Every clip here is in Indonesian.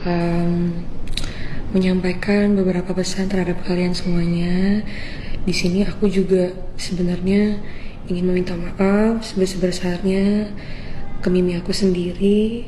um, menyampaikan beberapa pesan terhadap kalian semuanya. Di sini aku juga sebenarnya ingin meminta maaf sebesar-besarnya ke Mimi aku sendiri.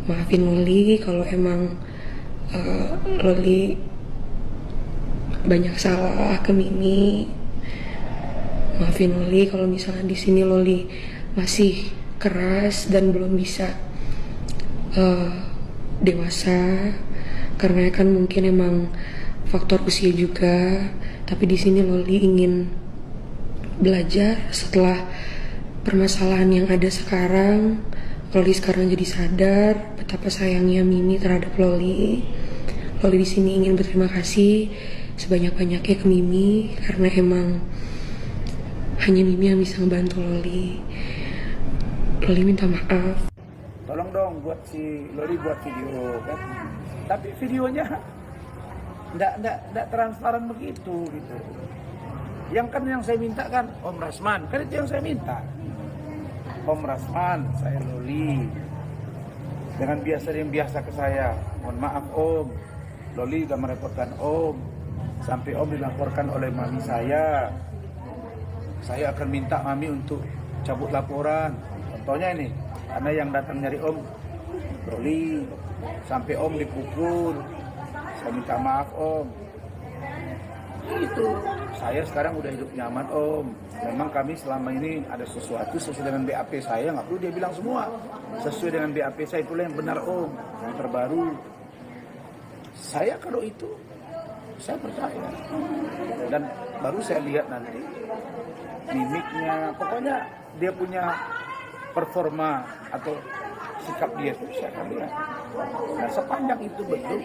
Maafin Loli kalau emang Loli banyak salah ke Mimi. Maafin Loli kalau misalnya di sini Loli masih keras dan belum bisa dewasa, karena kan mungkin emang faktor usia juga. Tapi di sini Loli ingin belajar setelah permasalahan yang ada sekarang. Loli sekarang jadi sadar betapa sayangnya Mimi terhadap Loli. Loli di sini ingin berterima kasih sebanyak-banyaknya ke Mimi, karena emang hanya Mimi yang bisa ngebantu Loli. Loli minta maaf. Tolong dong buat si Loli buat video kan. Tapi videonya enggak transparan begitu gitu. Yang saya minta kan Om Rasman, kan itu yang saya minta. Om Rasman, saya Loli. Dengan biasa ke saya. Mohon maaf Om, Loli udah merepotkan Om. Sampai Om dilaporkan oleh mami saya. Saya akan minta mami untuk cabut laporan. Contohnya ini, karena yang datang nyari Om Loli, sampai Om dipukul. Saya minta maaf Om. Itu saya sekarang udah hidup nyaman Om. Memang kami selama ini ada sesuatu sesuai dengan BAP saya, nggak perlu dia bilang semua. Sesuai dengan BAP saya, itulah yang benar Om, yang terbaru. Saya kalau itu saya percaya. Dan baru saya lihat nanti mimiknya, pokoknya dia punya performa atau sikap dia itu saya akan lihat. Nah, sepanjang itu betul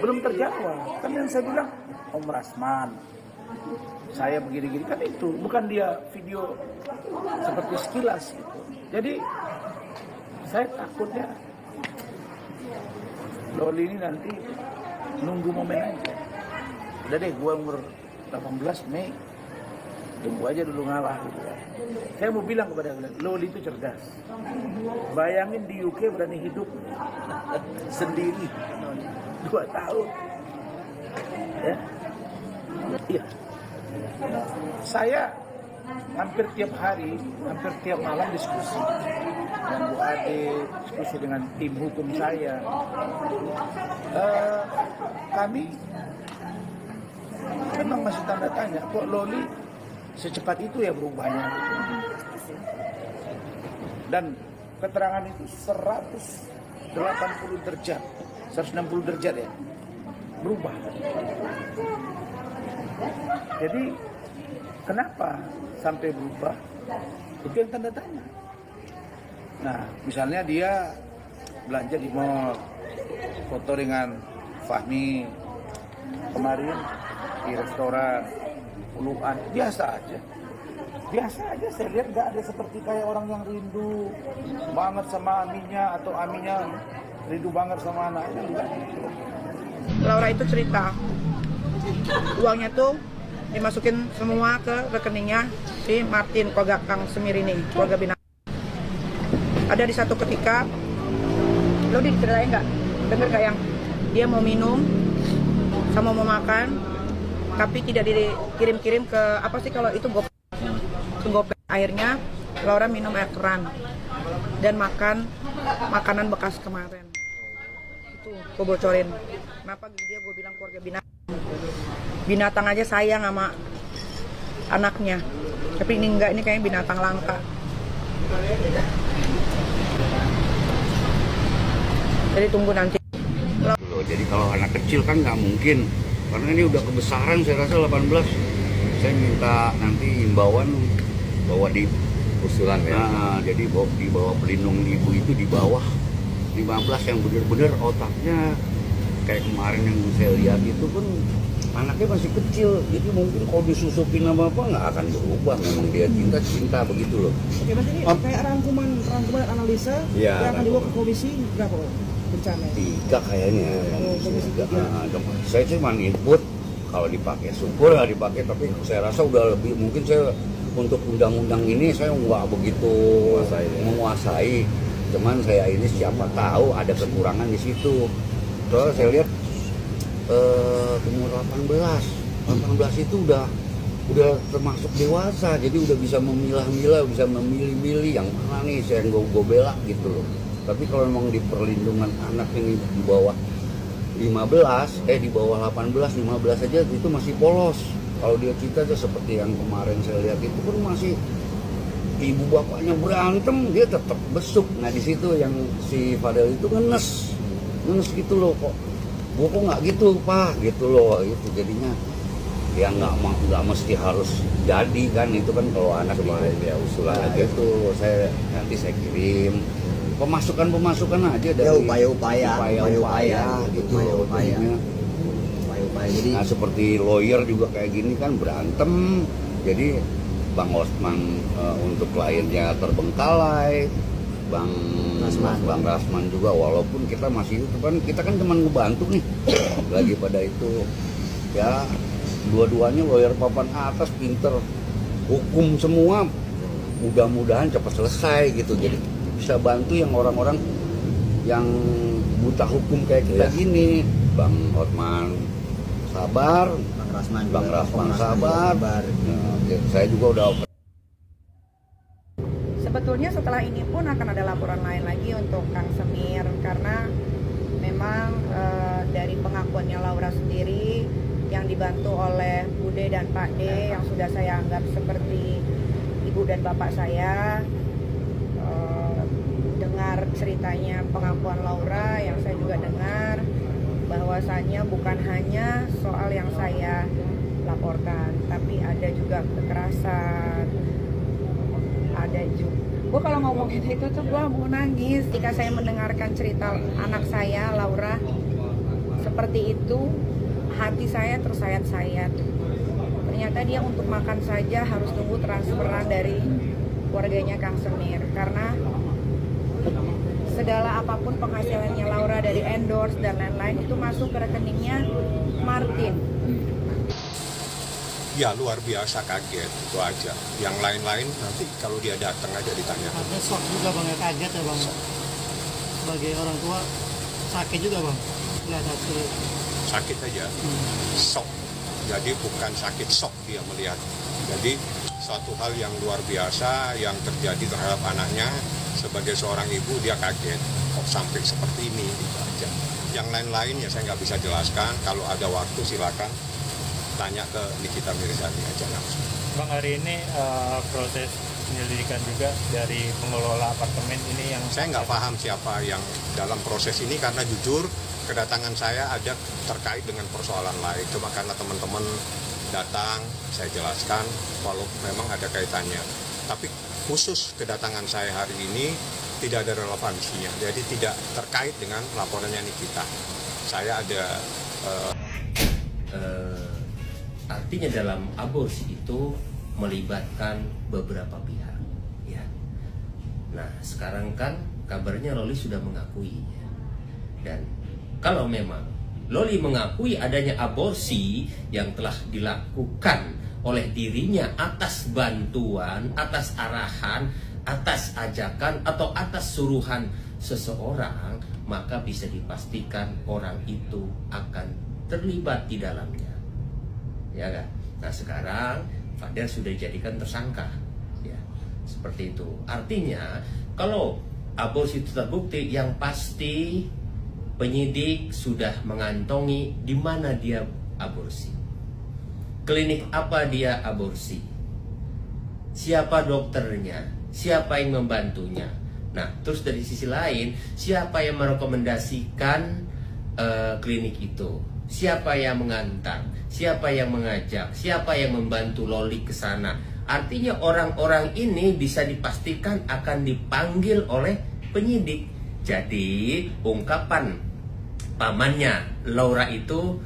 belum terjawab, kan yang saya bilang Om Rasman, saya begini-gini, kan itu bukan dia video seperti sekilas gitu. Jadi saya takutnya Loli ini nanti nunggu momen aja. Udah deh, gua umur 18 Mei, tunggu aja dulu ngalah gitu ya. Saya mau bilang kepada Loli itu cerdas. Bayangin di UK berani hidup sendiri 2 tahun. Ya. Iya. Saya hampir tiap hari, hampir tiap malam diskusi dengan Bu Ade, diskusi dengan tim hukum saya. Kami memang masih tanda tanya, kok Loli secepat itu ya berubahnya. Dan keterangan itu 180 derajat, 160 derajat ya, berubah. Jadi kenapa sampai berubah? Itu yang tanda tanya. Nah, misalnya dia belanja di mall, foto dengan Fahmi kemarin di restoran, puluhan, biasa aja. Biasa aja, saya lihat gak ada seperti kayak orang yang rindu banget sama aminya, atau aminya rindu banget sama anaknya. Laura itu cerita, uangnya tuh dimasukin semua ke rekeningnya si Martin, keluarga Kang Semir ini, keluarga Binatang. Ada di satu ketika, lo diceritain nggak? Dengar gak yang dia mau minum sama mau makan, tapi tidak dikirim-kirim ke apa sih kalau itu gopek. Akhirnya Laura minum air keran dan makan makanan bekas kemarin. Itu gue bocorin. Kenapa dia gue bilang keluarga binatang? Binatang aja sayang sama anaknya. Tapi ini enggak, ini kayaknya binatang langka. Jadi tunggu nanti. Jadi kalau anak kecil kan nggak mungkin, karena ini udah kebesaran, saya rasa 18. Saya minta nanti imbauan bahwa di usulan ya. Nah, jadi di bawah pelindung ibu itu di bawah 15 yang benar-benar otaknya kayak kemarin yang saya lihat itu pun anaknya masih kecil, jadi mungkin kalau disusupin apa nggak akan berubah. Memang dia cinta begitu loh. Oke, berarti ini kayak rangkuman analisa ya, yang akan dibawa ke komisi berapa bencana? 3 kayaknya. Komisi 3. Saya cuma input kalau dipakai, syukur nggak dipakai, tapi saya rasa udah lebih, mungkin saya untuk undang-undang ini saya nggak begitu menguasai. Cuman saya ini siapa tahu ada kekurangan di situ. Soalnya saya lihat umur 18 itu udah termasuk dewasa, jadi udah bisa memilah-milah, bisa memilih-milih yang mana nih saya gue bela gitu loh. Tapi kalau memang di perlindungan anak ini di bawah 15, di bawah 18, 15 aja itu masih polos. Kalau dia kita aja seperti yang kemarin saya lihat itu pun masih ibu bapaknya berantem, dia tetap besuk. Nah di situ yang si Fadel itu ngenes gitu loh, kok nggak gitu pak gitu loh, itu jadinya ya nggak mesti harus jadi kan, itu kan kalau anak cuma ya usulan aja itu nanti saya kirim pemasukan aja dari upaya gitu. Jadi nah seperti lawyer juga kayak gini kan berantem, jadi Bang Osman untuk kliennya terbengkalai, Bang Rasman juga, walaupun kita masih itu kan kita kan cuma ngebantu nih lagi pada itu ya. Dua-duanya lawyer papan atas, pinter hukum semua, mudah-mudahan cepat selesai gitu. Jadi bisa bantu yang orang-orang yang buta hukum kayak kita gini. Bang Hotman sabar, Bang Rasman sabar. Ya, saya juga udah. Sebetulnya setelah ini pun akan ada laporan lain lagi untuk Kang Semir, karena memang dari pengakuannya Laura sendiri yang dibantu oleh Bude dan Pak D yang sudah saya anggap seperti ibu dan bapak saya. Dengar ceritanya pengakuan Laura yang saya juga dengar bahwasannya bukan hanya soal yang saya laporkan, tapi ada juga kekerasan, ada juga. Gue kalau ngomongin itu tuh gue mau nangis ketika saya mendengarkan cerita anak saya Laura seperti itu. Hati saya tersayat-sayat. Ternyata dia untuk makan saja harus tunggu transferan dari keluarganya Kang Semir, karena segala apapun penghasilannya Laura dari endorse dan lain-lain itu masuk ke rekeningnya Martin. Ya luar biasa, kaget itu aja. Yang lain-lain nanti kalau dia datang aja ditanya. Ada shock juga bang, ya kaget ya bang. Sebagai orang tua sakit juga bang. Lihat hasil. Sakit aja, shock. Jadi bukan sakit shock dia melihat. Jadi suatu hal yang luar biasa yang terjadi terhadap anaknya. Sebagai seorang ibu dia kaget kok sampai seperti ini gitu aja. Yang lain-lain ya saya nggak bisa jelaskan. Kalau ada waktu silakan tanya ke Nikita Mirzani aja langsung. Bang, hari ini proses penyelidikan juga dari pengelola apartemen ini yang saya nggak paham siapa yang dalam proses ini, karena jujur kedatangan saya ada terkait dengan persoalan lain. Cuma karena teman-teman datang, saya jelaskan kalau memang ada kaitannya. Tapi khusus kedatangan saya hari ini tidak ada relevansinya, jadi tidak terkait dengan laporannya Nikita. Saya ada artinya dalam aborsi itu melibatkan beberapa pihak, ya. Nah sekarang kan kabarnya Loli sudah mengakuinya, dan kalau memang Loli mengakui adanya aborsi yang telah dilakukan oleh dirinya atas bantuan, atas arahan, atas ajakan atau atas suruhan seseorang, maka bisa dipastikan orang itu akan terlibat di dalamnya, ya kan? Nah sekarang Fadel sudah dijadikan tersangka, ya, seperti itu. Artinya kalau aborsi itu terbukti, yang pasti penyidik sudah mengantongi di mana dia aborsi, klinik apa dia aborsi, siapa dokternya, siapa yang membantunya. Nah terus dari sisi lain, siapa yang merekomendasikan klinik itu, siapa yang mengantar, siapa yang mengajak, siapa yang membantu Loli ke sana. Artinya orang-orang ini bisa dipastikan akan dipanggil oleh penyidik. Jadi ungkapan pamannya Laura itu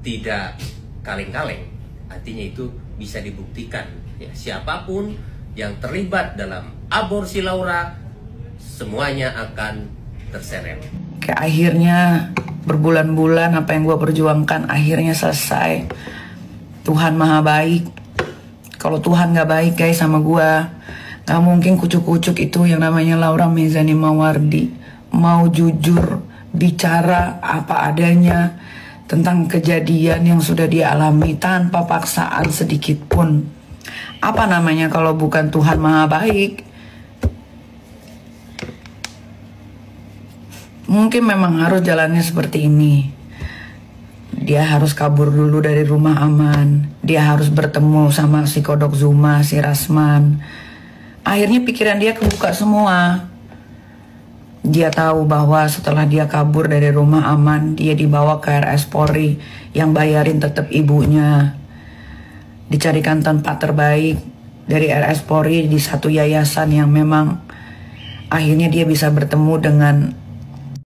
tidak kaleng-kaleng. Artinya itu bisa dibuktikan, ya, siapapun yang terlibat dalam aborsi Laura semuanya akan terseret. Kayak akhirnya berbulan-bulan apa yang gue perjuangkan akhirnya selesai. Tuhan maha baik. Kalau Tuhan gak baik guys sama gue, Gak mungkin kucuk-kucuk itu yang namanya Laura Mezani Mawardi mau jujur bicara apa adanya tentang kejadian yang sudah dia alami tanpa paksaan sedikit pun. Apa namanya kalau bukan Tuhan Maha Baik? Mungkin memang harus jalannya seperti ini. Dia harus kabur dulu dari rumah aman. Dia harus bertemu sama si Kodok Zuma, si Rasman. Akhirnya pikiran dia kebuka semua. Dia tahu bahwa setelah dia kabur dari rumah aman, dia dibawa ke RS Polri yang bayarin tetap ibunya. Dicarikan tempat terbaik dari RS Polri di satu yayasan yang memang akhirnya dia bisa bertemu dengan